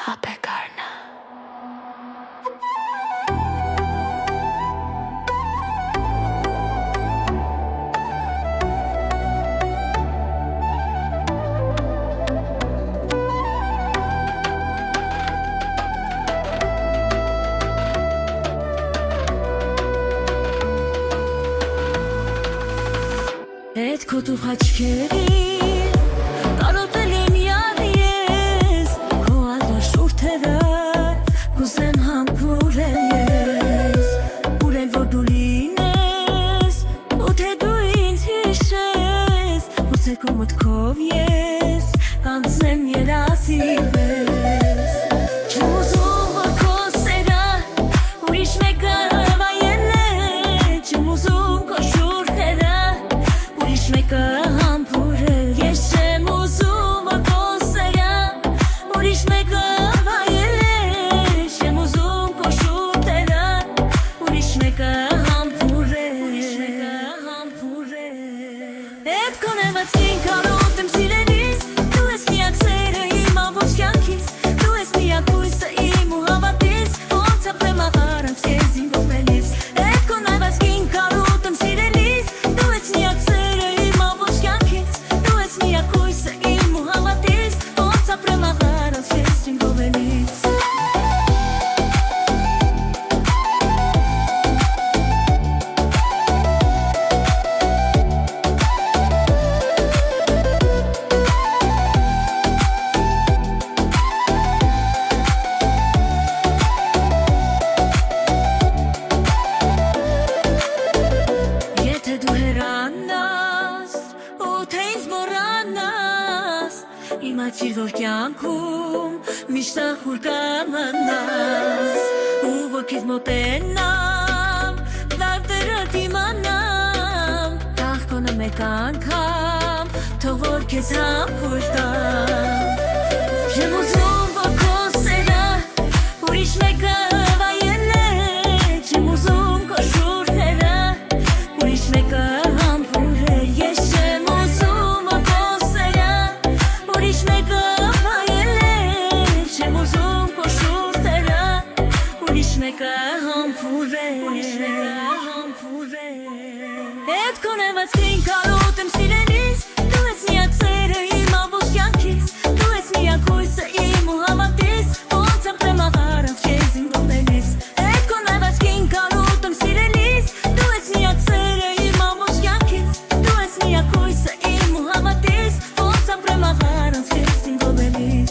Հապեգարնա Այդ քո դու հաչքերի կարոտել եմ յադիես քո ալվա շուրթերը կուզեմ համբուրել ես ուրել որ դու լինես ու թե դու ինձ հիշես ուսե քո մտքով ես կանցնեմ երասի պես չեմ ուզում որ քո սերը ուրիշ մեկը վայելե չեմ ուզում քո շուրթերը Մեկը համբուրել Ես չեմ ուզում որ քո սերը ուրիշ մեկը վայելել Չեմ ուզում քո շուրթերը ուրիշ մեկը համբուրել Էդ քո նեղացին կարոտ եմ սիրելիս Դու ես միակ սերը իմ ամբողջ կյանքիս Դու ես միակ հույսը իմ ու հավատիս Ոնց ապրեմ աղարանց քեզ իմ կողմերից Էդ քո նեղացին կարոտ եմ սիրելիս Դու ես միակ սերը Իմացիր որ կյանքում միշտ ախուր կամանաս ու որ քեզ մոտենամ դարտերը դիմանամ Թաղկոնը մեկ անգամ թող որ քեզ համբույր տամ Չեմ ուզում որ քո սերը ուրիշ մեկը վայելե Չեմ ուզում քո շուրթերը ուրիշ մեկը համբուրել Ես չեմ ուզում որ քո սերը ուրիշ մեկը վայելել Չեմ ուզում քո շուրթերը ուրիշ մեկը համբուրել Էդ քո նեղացին կարոտ եմ սիրելիս Դու ես միակ սերը իմ ամբողջ կյանքիս Դու ես միակ հույսը իմ ու հավատիս Ոնց ապրեմ աղարանց քեզ իմ կողմերից Էդ քո նեղացին կարոտ եմ սիրելիս Դու ես միակ սերը իմ ամբողջ կյանքիս Դու ես միակ հույսը իմ ու հավատիս Ոնց ապրեմ աղարանց քեզ իմ կողմերից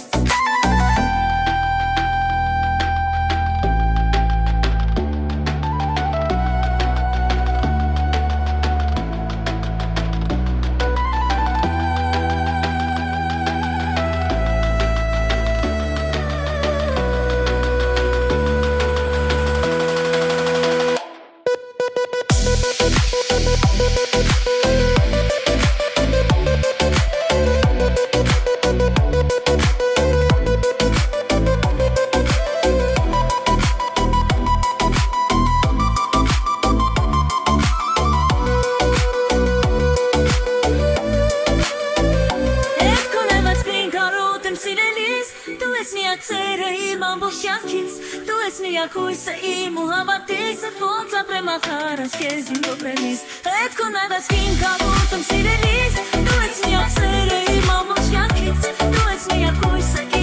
Դու ես միակ սերը իմ ամբողջ կյանքիս Դու ես միակ հույսը իմ ու հավատիս Ոնց ապրեմ աղարանց քեզ իմ կողմերից Էդ քո նեղացին կարոտ եմ սիրելիս Դու ես միակ սերը իմ ամբողջ կյանքիս Դու ես միակ հույսը